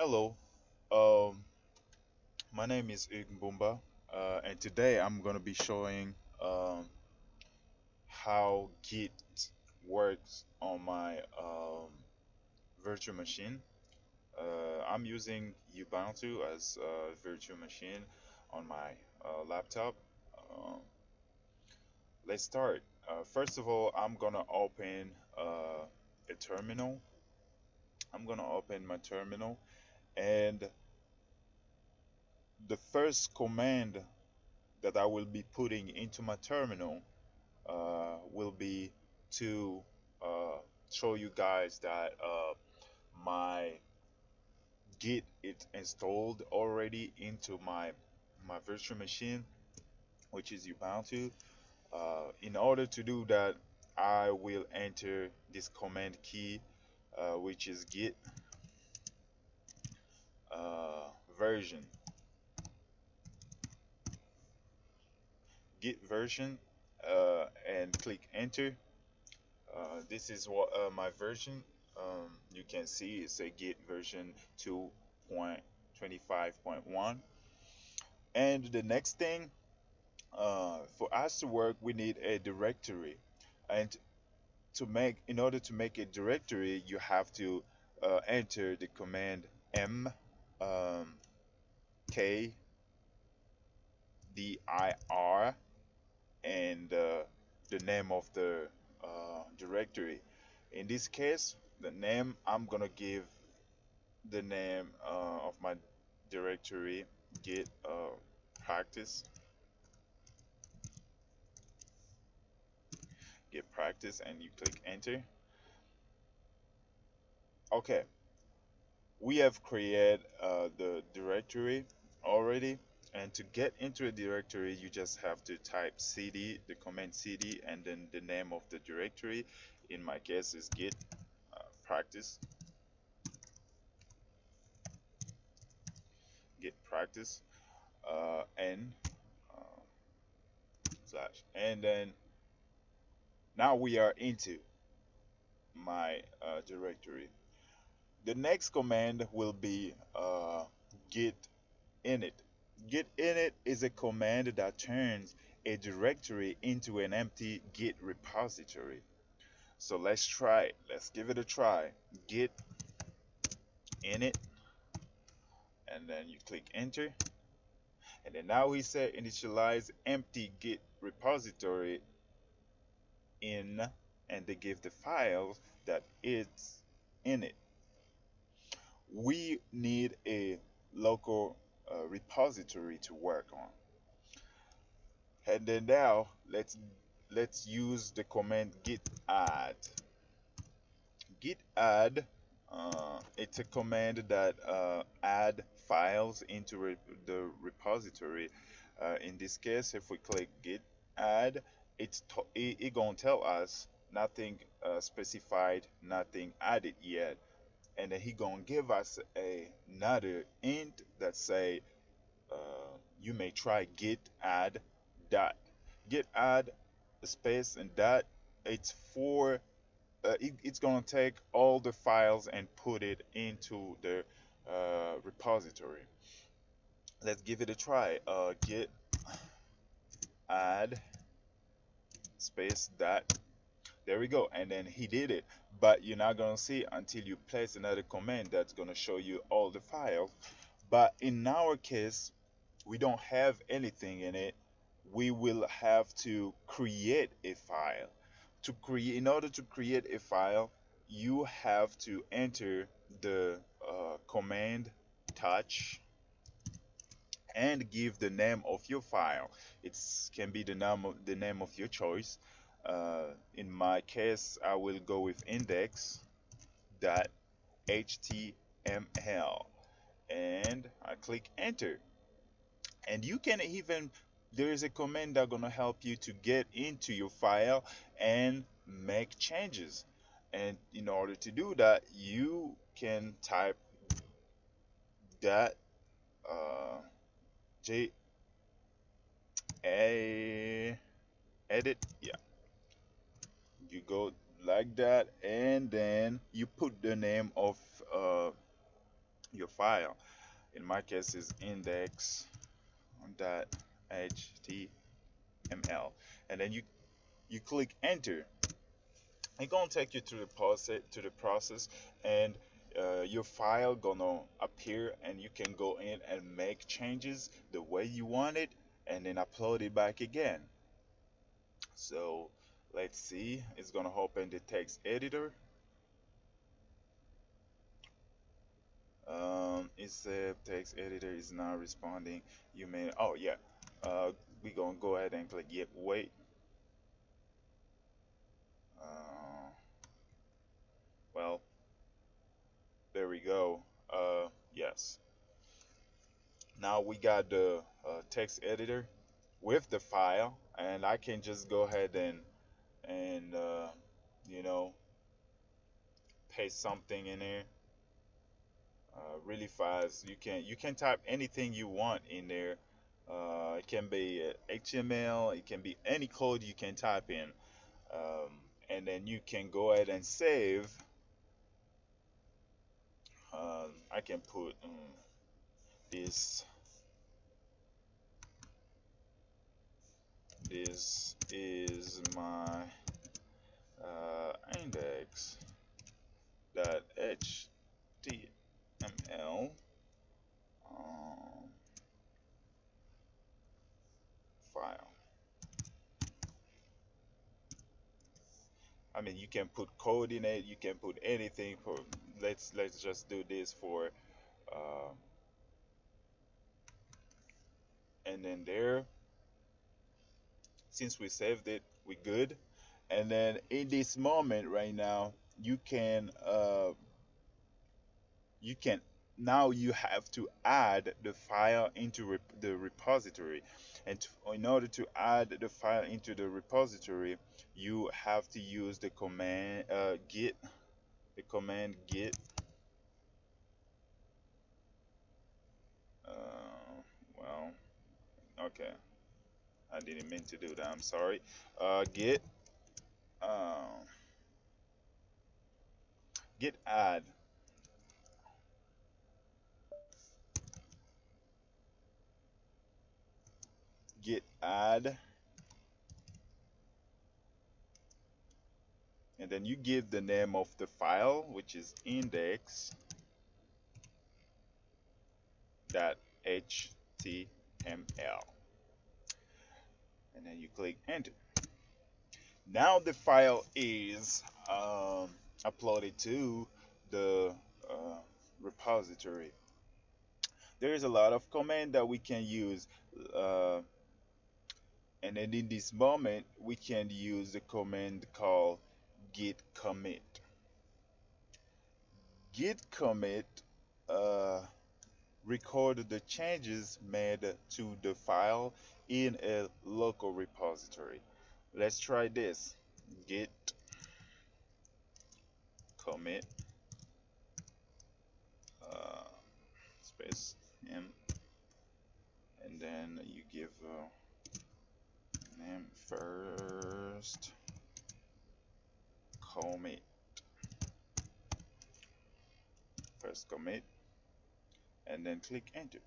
Hello, my name is Mbumba, and today I'm going to be showing how Git works on my virtual machine. I'm using Ubuntu as a virtual machine on my laptop. Um, let's start. First of all, I'm going to open a terminal. I'm going to open my terminal, and the first command that I will be putting into my terminal will be to uh, show you guys that my Git is installed already into my virtual machine, which is Ubuntu. In order to do that, I will enter this command key, which is git uh, version. Git version, and click enter. This is what my version. You can see it's a Git version 2.25.1. And the next thing, for us to work, we need a directory. And in order to make a directory, you have to enter the command m um, k dir and the name of the directory. In this case, the name I'm gonna give the name of my directory git practice git practice, and you click enter. Okay, we have created the directory already, and to get into a directory you just have to type cd, the command cd, and then the name of the directory. In my case is git practice, git practice, and uh, slash, and then now we are into my directory. The next command will be git init. Git init is a command that turns a directory into an empty Git repository. So let's try it. Let's give it a try. Git init, and then you click enter. And then now we say initialize empty Git repository in, and they give the file that it's in it. We need a local repository to work on. And then now let's use the command git add. Git add, it's a command that add files into the repository. In this case, if we click git add, it gonna tell us nothing specified, nothing added yet, and then he gonna give us another int that say you may try git add dot. Git add space and dot. It's for it's gonna take all the files and put it into the repository. Let's give it a try. Git add space dot. There we go, and then he did it. But you're not gonna see until you place another command that's gonna show you all the files. But in our case, we don't have anything in it. We will have to create a file. In order to create a file, you have to enter the command touch and give the name of your file. It can be the name of your choice. In my case, I will go with index.html, and I click enter. And you can even, there is a command that's gonna help you to get into your file and make changes. And in order to do that, you can type that j a edit, yeah, you go like that, and then you put the name of uh, your file. In my case, is index.html, and then you click enter. It's gonna take you to the process, and your file gonna appear, and you can go in and make changes the way you want it, and then upload it back again. So let's see. It's gonna open the text editor. It's the text editor is not responding. You may, oh yeah. We gonna go ahead and click yet wait. Uh, well, there we go. Yes. Now we got the text editor with the file, and I can just go ahead and you know paste something in there really fast. You can type anything you want in there. It can be HTML, it can be any code you can type in, um, and then you can go ahead and save. I can put this. This is my index.html um, file. I mean, you can put code in it. You can put anything. For let's just do this for, uh, and then there. Since we saved it, we good. And then in this moment right now, you can now you have to add the file into the repository, and in order to add the file into the repository, you have to use the command git, the command git. Well, okay, I didn't mean to do that, I'm sorry. Git uh, git add, git add, and then you give the name of the file, which is index.html, and then you click enter. Now the file is uploaded to the uh, repository. There is a lot of command that we can use, uh, and then in this moment we can use the command called git commit. Git commit uh, record the changes made to the file in a local repository. Let's try this. Git commit uh, space m, and then you give name first commit, and then click enter.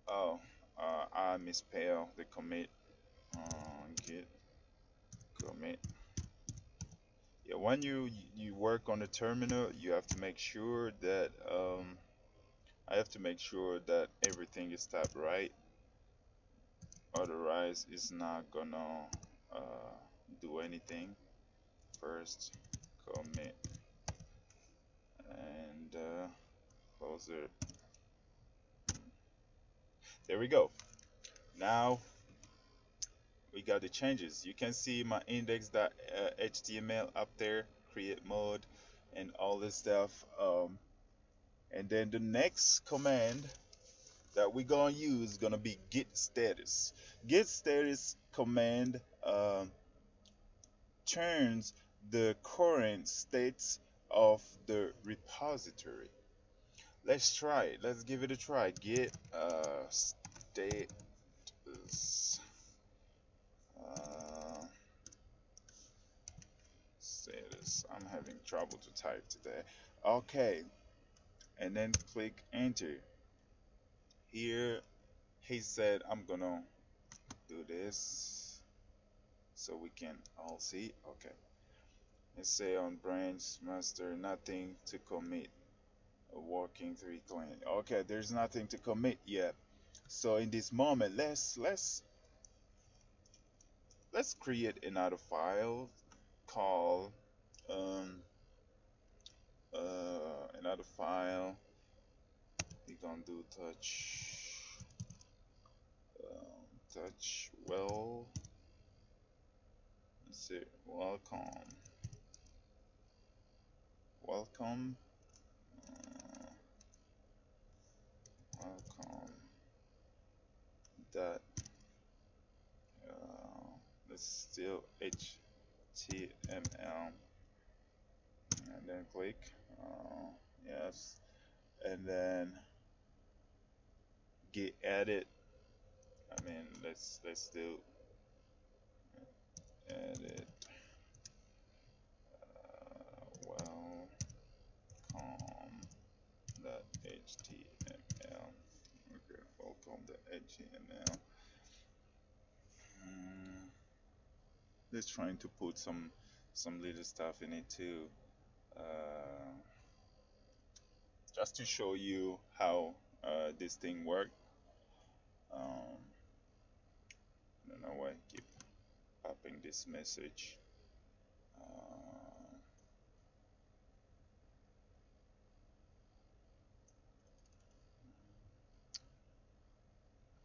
Oh, I misspelled the commit. Git commit. Yeah, when you work on the terminal, you have to make sure that I have to make sure that everything is typed right. Otherwise, it's not gonna do anything. First commit, and close it. There we go. Now we got the changes. You can see my index.html up there, create mode, and all this stuff. And then the next command that we're gonna use is gonna be git status. Git status command turns the current states of the repository. Let's try it. Let's give it a try. Git status status because I'm having trouble to type today. Okay, and then click enter. Here he said I'm gonna do this so we can all see. Okay, let's say on branch master nothing to commit. A working three clean. Okay, there's nothing to commit yet. So in this moment, let's create another file called um, another file. We're gonna do touch well. Let's see, welcome, uh, welcome. Dot. Uh, let's still HTML, and then click yes, and then get edit. I mean, let's do edit. Welcome dot HTML. Okay, welcome dot HTML. Mm, let's trying to put some little stuff in it too, uh, just to show you how this thing works. Um, I don't know why I keep popping this message.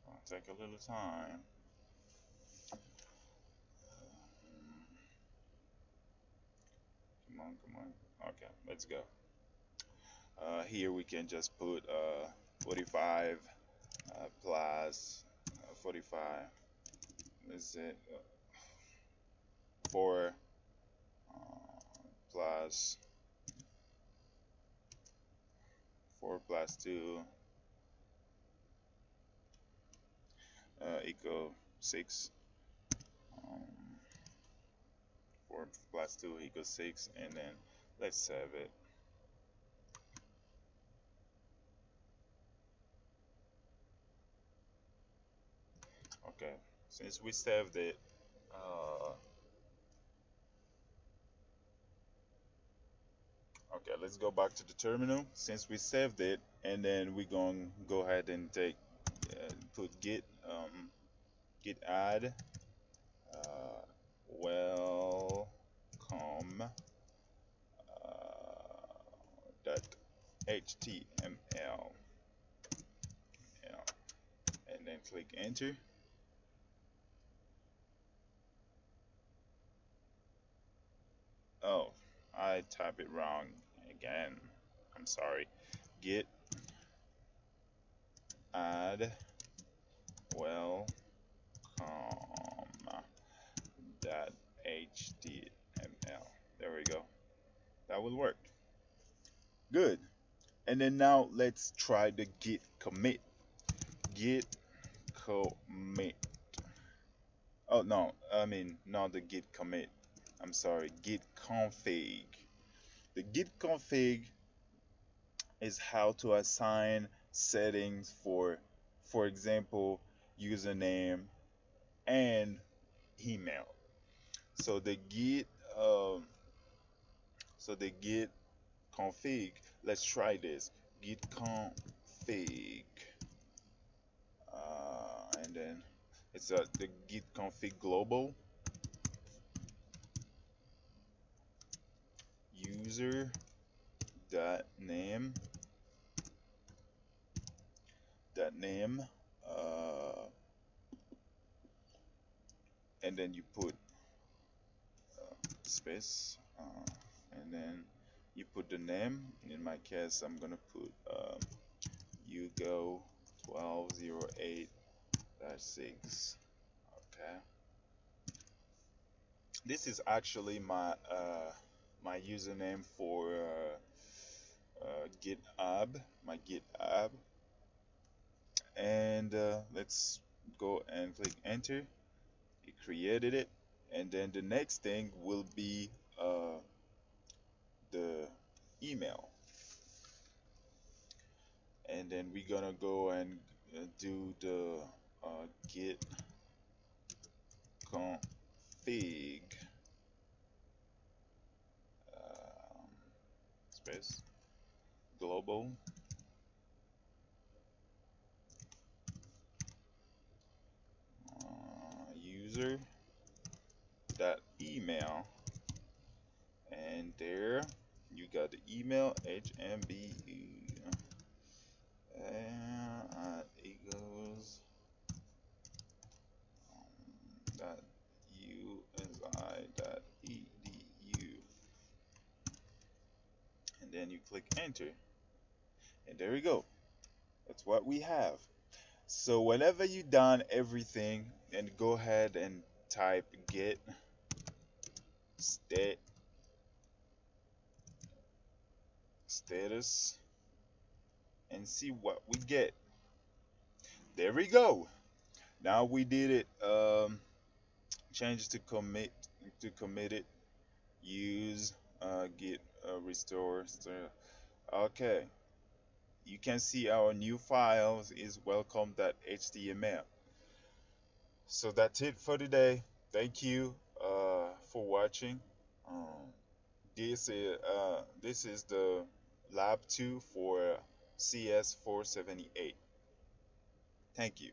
It'll take a little time. Come on. Okay, let's go. Here we can just put 45 plus 45. Is it 4 plus 4 plus 2 equal 6. Um, 4 plus 2 equals 6, and then let's save it. Okay, since we saved it, okay, let's go back to the terminal since we saved it, and then we're gonna go ahead and put git add welcome dot html, yeah, and then click enter. Oh, I type it wrong again. I'm sorry. Git add welcome dot html. There we go. That will work. Good. And then now let's try the git commit. Git commit. Oh no, I mean not the git commit. I'm sorry, git config. The git config is how to assign settings for example, username and email. So the git, um, so the git config. Let's try this. Git config, and then it's the git config global user dot name dot name, and then you put space, and then you put the name. In my case, I'm gonna put you go 1208-6. Okay, this is actually my username for GitHub, my GitHub, and let's go and click enter. It created it, and then the next thing will be email. And then we're gonna go and do the git config um, space global user dot email, and there you got the email hmbu at eagles dot usi dot edu, and then you click enter, and there we go. That's what we have. So whenever you done everything, and go ahead and type git stat status and see what we get. There we go. Now we did it. Change to commit it. Use git restore. Okay. You can see our new files is welcome.html. So that's it for today. Thank you for watching. Um, this is the Lab 2 for CS478. Thank you.